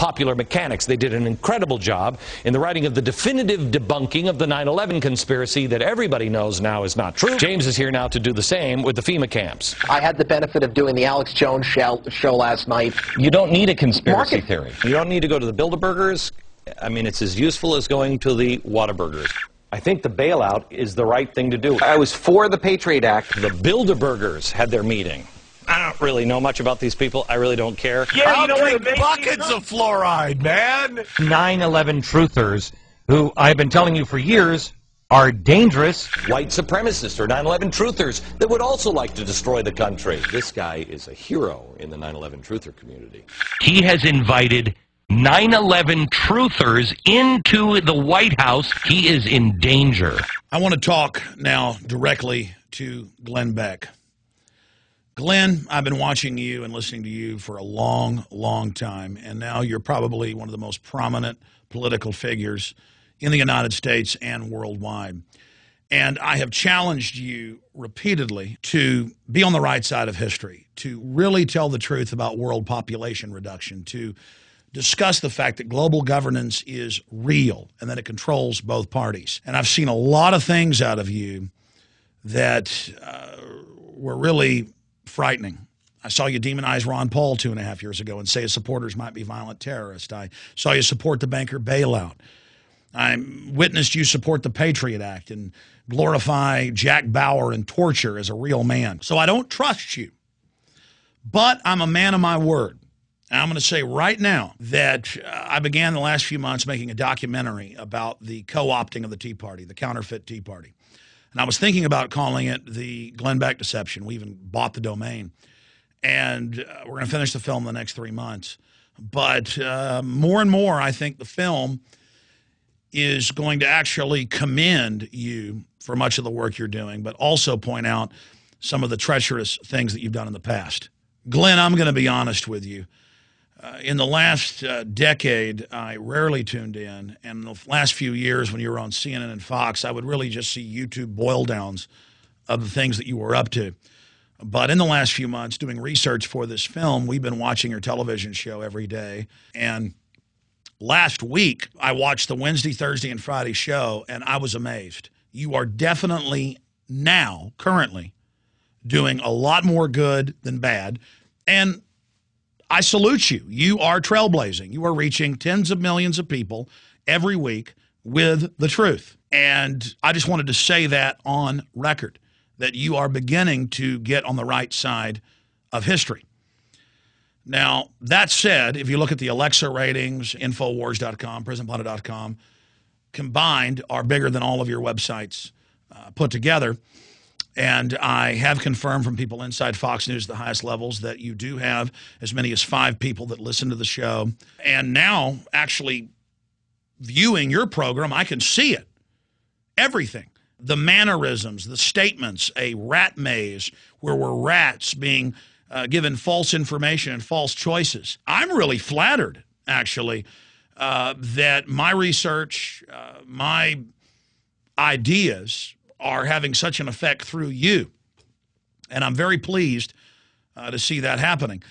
Popular Mechanics. They did an incredible job in the writing of the definitive debunking of the 9/11 conspiracy that everybody knows now is not true. James is here now to do the same with the FEMA camps. I had the benefit of doing the Alex Jones show last night. You don't need a conspiracy theory. You don't need to go to the Bilderbergers. I mean, it's as useful as going to the Whataburgers. I think the bailout is the right thing to do. I was for the Patriot Act. The Bilderbergers had their meeting. I don't really know much about these people. I really don't care. Yeah, you know what? Buckets of fluoride, man. 9/11 truthers, who I've been telling you for years, are dangerous. White supremacists or 9/11 truthers that would also like to destroy the country. This guy is a hero in the 9/11 truther community. He has invited 9/11 truthers into the White House. He is in danger. I want to talk now directly to Glenn Beck. Glenn, I've been watching you and listening to you for a long, long time, and now you're probably one of the most prominent political figures in the United States and worldwide. And I have challenged you repeatedly to be on the right side of history, to really tell the truth about world population reduction, to discuss the fact that global governance is real and that it controls both parties. And I've seen a lot of things out of you that were really frightening. I saw you demonize Ron Paul 2.5 years ago and say his supporters might be violent terrorists. I saw you support the banker bailout. I witnessed you support the Patriot Act and glorify Jack Bauer and torture as a real man. So I don't trust you, but I'm a man of my word. And I'm going to say right now that I began the last few months making a documentary about the co-opting of the Tea Party, the counterfeit Tea Party. And I was thinking about calling it the Glenn Beck Deception. We even bought the domain. And we're going to finish the film in the next 3 months. But more and more, I think the film is going to actually commend you for much of the work you're doing, but also point out some of the treacherous things that you've done in the past. Glenn, I'm going to be honest with you. In the last decade, I rarely tuned in. And in the last few years when you were on CNN and Fox, I would really just see YouTube boil downs of the things that you were up to. But in the last few months, doing research for this film, we've been watching your television show every day. And last week, I watched the Wednesday, Thursday, and Friday show, and I was amazed. You are definitely now, currently, doing a lot more good than bad. And I salute you. You are trailblazing. You are reaching tens of millions of people every week with the truth. And I just wanted to say that on record, that you are beginning to get on the right side of history. Now, that said, if you look at the Alexa ratings, Infowars.com, PrisonPlanet.com, combined are bigger than all of your websites put together. And I have confirmed from people inside Fox News, the highest levels, that you do have as many as 5 people that listen to the show. And now, actually viewing your program, I can see it. Everything. The mannerisms, the statements, a rat maze where we're rats being given false information and false choices. I'm really flattered, actually, that my research, my ideas are having such an effect through you. And I'm very pleased to see that happening.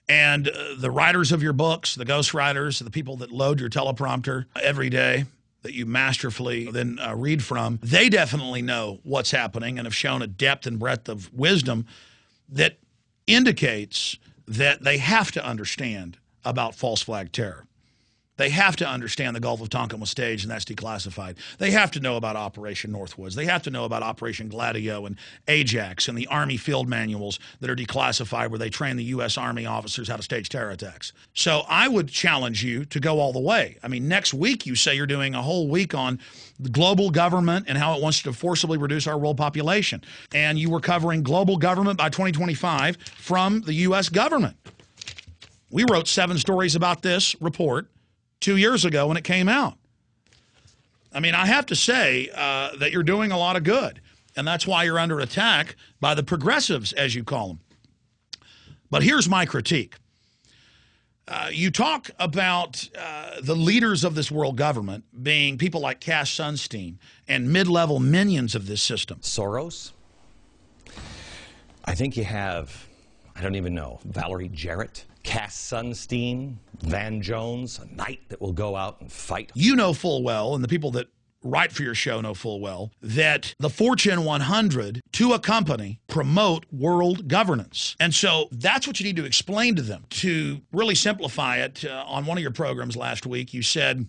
And the writers of your books, the ghostwriters, the people that load your teleprompter every day that you masterfully then read from, they definitely know what's happening and have shown a depth and breadth of wisdom that indicates that they have to understand about false flag terror. They have to understand the Gulf of Tonkin was staged and that's declassified. They have to know about Operation Northwoods. They have to know about Operation Gladio and Ajax and the Army field manuals that are declassified where they train the U.S. Army officers how to stage terror attacks. So I would challenge you to go all the way. I mean, next week you say you're doing a whole week on the global government and how it wants to forcibly reduce our world population. And you were covering global government by 2025 from the U.S. government. We wrote 7 stories about this report 2 years ago when it came out. I mean, I have to say that you're doing a lot of good, and that's why you're under attack by the progressives, as you call them. But here's my critique. You talk about the leaders of this world government being people like Cass Sunstein and mid-level minions of this system. Soros? I think you have, I don't even know, Valerie Jarrett? Cass Sunstein, Van Jones, a knight that will go out and fight. You know full well, and the people that write for your show know full well, that the Fortune 100 to a company promote world governance. And so that's what you need to explain to them. To really simplify it, on one of your programs last week, you said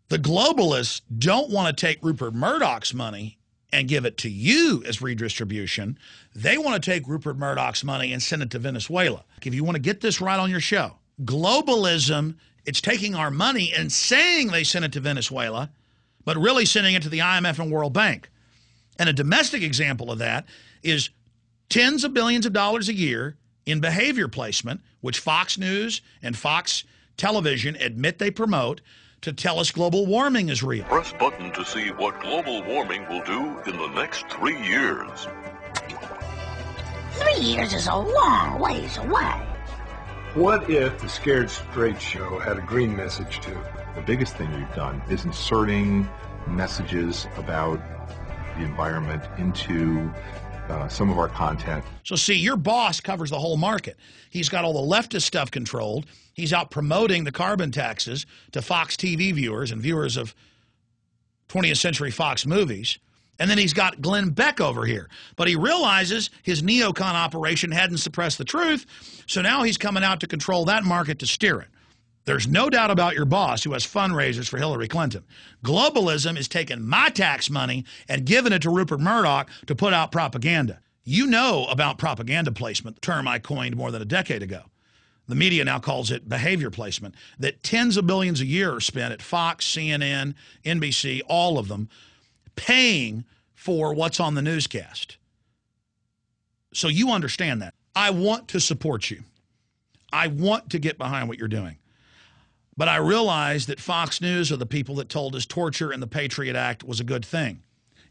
the globalists don't want to take Rupert Murdoch's money and give it to you as redistribution. They want to take Rupert Murdoch's money and send it to Venezuela. If you want to get this right on your show, globalism, it's taking our money and saying they sent it to Venezuela, but really sending it to the IMF and World Bank. And a domestic example of that is tens of billions of dollars a year in behavior placement, which Fox News and Fox Television admit they promote to tell us global warming is real. Press button to see what global warming will do in the next 3 years. 3 years is a long ways away. What if the Scared Straight show had a green message too? The biggest thing we've done is inserting messages about the environment into some of our content. So see, your boss covers the whole market. He's got all the leftist stuff controlled. He's out promoting the carbon taxes to Fox TV viewers and viewers of 20th Century Fox movies. And then he's got Glenn Beck over here. But he realizes his neocon operation hadn't suppressed the truth, so now he's coming out to control that market to steer it. There's no doubt about your boss who has fundraisers for Hillary Clinton. Globalism is taking my tax money and giving it to Rupert Murdoch to put out propaganda. You know about propaganda placement, the term I coined more than a decade ago. The media now calls it behavior placement, that tens of billions a year are spent at Fox, CNN, NBC, all of them, paying for what's on the newscast. So you understand that. I want to support you. I want to get behind what you're doing. But I realize that Fox News are the people that told us torture and the Patriot Act was a good thing.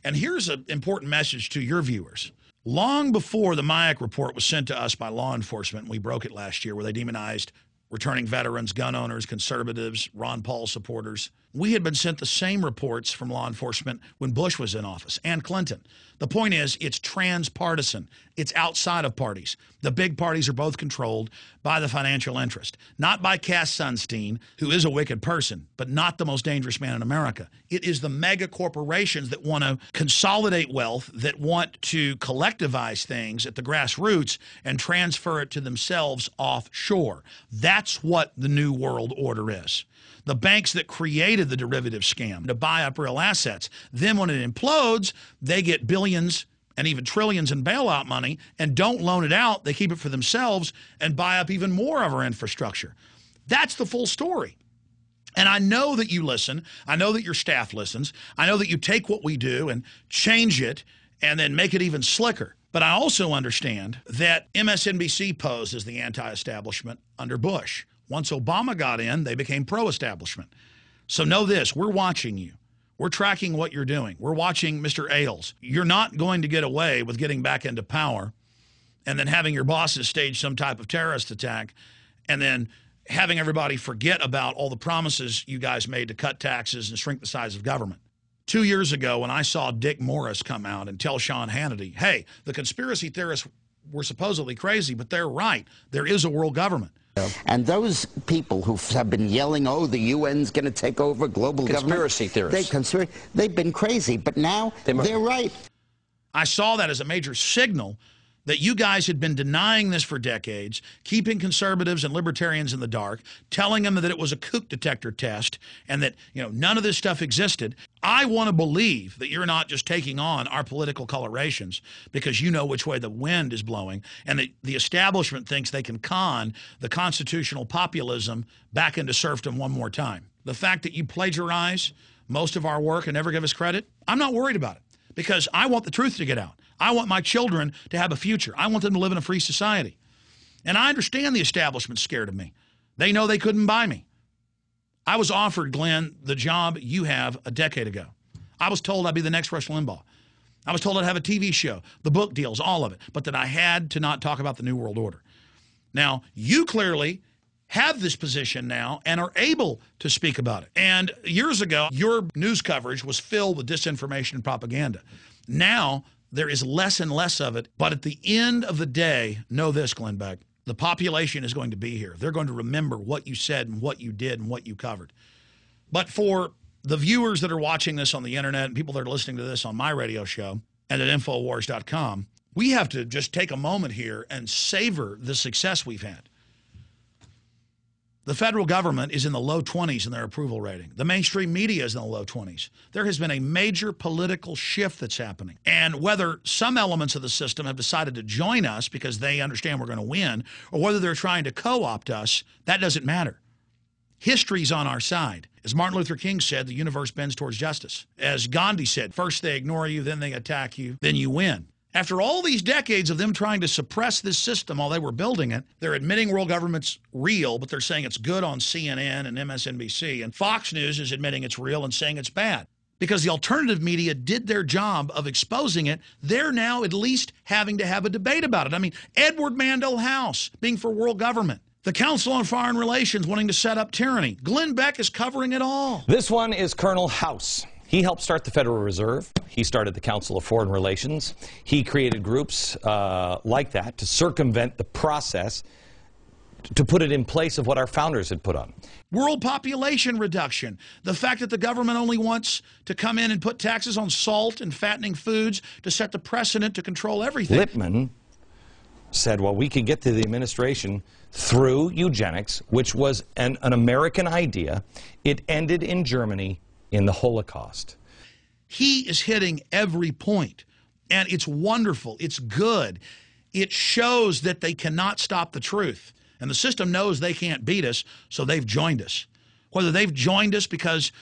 And here's an important message to your viewers. Long before the Mayak report was sent to us by law enforcement, we broke it last year, where they demonized returning veterans, gun owners, conservatives, Ron Paul supporters. We had been sent the same reports from law enforcement when Bush was in office and Clinton. The point is, it's transpartisan. It's outside of parties. The big parties are both controlled by the financial interest, not by Cass Sunstein, who is a wicked person, but not the most dangerous man in America. It is the mega corporations that want to consolidate wealth, that want to collectivize things at the grassroots and transfer it to themselves offshore. That's what the New World Order is. The banks that created the derivative scam to buy up real assets. Then when it implodes, they get billions and even trillions in bailout money and don't loan it out. They keep it for themselves and buy up even more of our infrastructure. That's the full story. And I know that you listen. I know that your staff listens. I know that you take what we do and change it and then make it even slicker. But I also understand that MSNBC posed as the anti-establishment under Bush. Once Obama got in, they became pro-establishment. So know this, we're watching you. We're tracking what you're doing. We're watching Mr. Ailes. You're not going to get away with getting back into power and then having your bosses stage some type of terrorist attack and then having everybody forget about all the promises you guys made to cut taxes and shrink the size of government. 2 years ago, when I saw Dick Morris come out and tell Sean Hannity, hey, the conspiracy theorists were supposedly crazy, but they're right. There is a world government. And those people who have been yelling, oh, the UN's going to take over global Conspiracy government. theorists. They've been crazy, but now they're right. I saw that as a major signal that you guys had been denying this for decades, keeping conservatives and libertarians in the dark, telling them that it was a kook detector test and that, you know, none of this stuff existed. I want to believe that you're not just taking on our political colorations because you know which way the wind is blowing and that the establishment thinks they can con the constitutional populism back into serfdom one more time. The fact that you plagiarize most of our work and never give us credit, I'm not worried about it because I want the truth to get out. I want my children to have a future. I want them to live in a free society. And I understand the establishment's scared of me. They know they couldn't buy me. I was offered, Glenn, the job you have a decade ago. I was told I'd be the next Rush Limbaugh. I was told I'd have a TV show, the book deals, all of it, but that I had to not talk about the New World Order. Now, you clearly have this position now and are able to speak about it. And years ago, your news coverage was filled with disinformation and propaganda. Now, there is less and less of it, but at the end of the day, know this, Glenn Beck, The population is going to be here. They're going to remember what you said and what you did and what you covered. But for the viewers that are watching this on the internet and people that are listening to this on my radio show and at Infowars.com, we have to just take a moment here and savor the success we've had. The federal government is in the low 20s in their approval rating. The mainstream media is in the low 20s. There has been a major political shift that's happening. And whether some elements of the system have decided to join us because they understand we're going to win, or whether they're trying to co-opt us, that doesn't matter. History's on our side. As Martin Luther King said, the universe bends towards justice. As Gandhi said, first they ignore you, then they attack you, then you win. After all these decades of them trying to suppress this system while they were building it, they're admitting world government's real, but they're saying it's good on CNN and MSNBC. And Fox News is admitting it's real and saying it's bad. Because the alternative media did their job of exposing it, they're now at least having to have a debate about it. I mean, Edward Mandell House being for world government. The Council on Foreign Relations wanting to set up tyranny. Glenn Beck is covering it all. This one is Colonel House. He helped start the Federal Reserve. He started the Council of Foreign Relations. He created groups like that to circumvent the process, to put it in place of what our founders had put on. World population reduction. The fact that the government only wants to come in and put taxes on salt and fattening foods to set the precedent to control everything. Lippmann said, well, we could get to the administration through eugenics, which was an American idea. It ended in Germany in the Holocaust. He is hitting every point, and it's wonderful. It's good. It shows that they cannot stop the truth, and the system knows they can't beat us, so they've joined us. Whether they've joined us because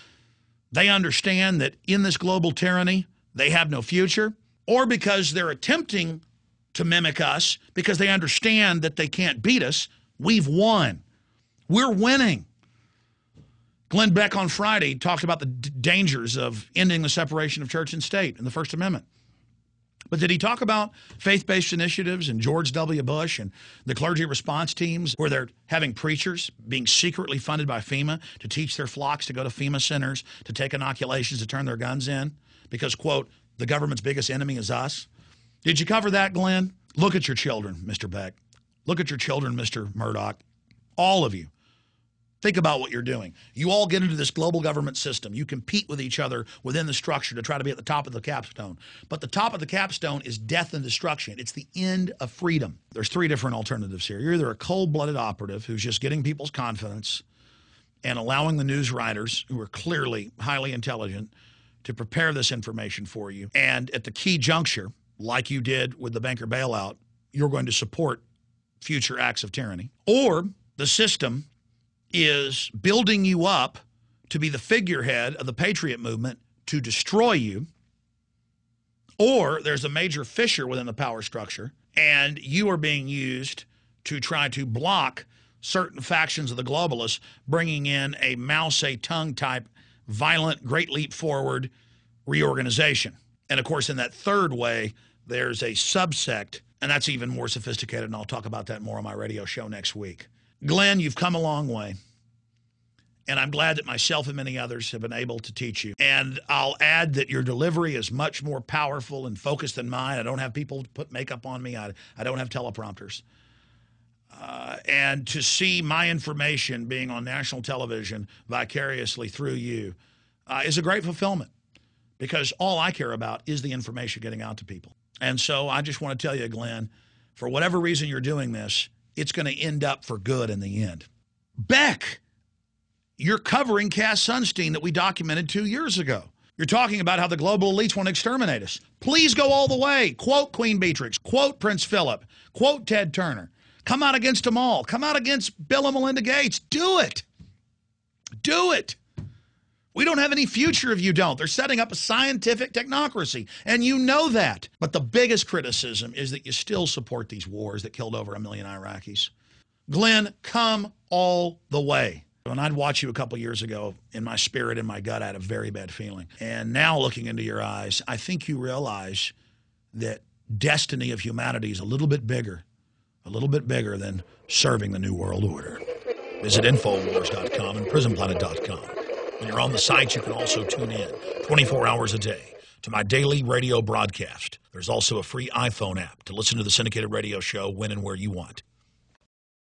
they understand that in this global tyranny they have no future, or because they're attempting to mimic us because they understand that they can't beat us, we've won. We're winning. Glenn Beck on Friday talked about the dangers of ending the separation of church and state in the First Amendment. But did he talk about faith-based initiatives and George W. Bush and the clergy response teams where they're having preachers being secretly funded by FEMA to teach their flocks to go to FEMA centers, to take inoculations, to turn their guns in because, quote, the government's biggest enemy is us? Did you cover that, Glenn? Look at your children, Mr. Beck. Look at your children, Mr. Murdoch. All of you. Think about what you're doing. You all get into this global government system. You compete with each other within the structure to try to be at the top of the capstone. But the top of the capstone is death and destruction. It's the end of freedom. There's three different alternatives here. You're either a cold-blooded operative who's just getting people's confidence and allowing the news writers, who are clearly highly intelligent, to prepare this information for you. And at the key juncture, like you did with the banker bailout, you're going to support future acts of tyranny. Or the system is building you up to be the figurehead of the Patriot movement to destroy you. Or there's a major fissure within the power structure, and you are being used to try to block certain factions of the globalists, bringing in a Mao Zedong type violent, great leap forward reorganization. And, of course, in that third way, there's a subsect, and that's even more sophisticated, and I'll talk about that more on my radio show next week. Glenn, you've come a long way, and I'm glad that myself and many others have been able to teach you. And I'll add that your delivery is much more powerful and focused than mine. I don't have people to put makeup on me. I don't have teleprompters. And to see my information being on national television vicariously through you is a great fulfillment, because all I care about is the information getting out to people. And so I just want to tell you, Glenn, for whatever reason you're doing this, it's going to end up for good in the end. Beck, you're covering Cass Sunstein that we documented 2 years ago. You're talking about how the global elites want to exterminate us. Please go all the way. Quote Queen Beatrix. Quote Prince Philip. Quote Ted Turner. Come out against them all. Come out against Bill and Melinda Gates. Do it. Do it. We don't have any future if you don't. They're setting up a scientific technocracy, and you know that. But the biggest criticism is that you still support these wars that killed over 1 million Iraqis. Glenn, come all the way. When I'd watch you a couple years ago, in my spirit, in my gut, I had a very bad feeling. And now looking into your eyes, I think you realize that destiny of humanity is a little bit bigger than serving the New World Order. Visit Infowars.com and PrisonPlanet.com. When you're on the site, you can also tune in 24 hours a day to my daily radio broadcast. There's also a free iPhone app to listen to the syndicated radio show when and where you want.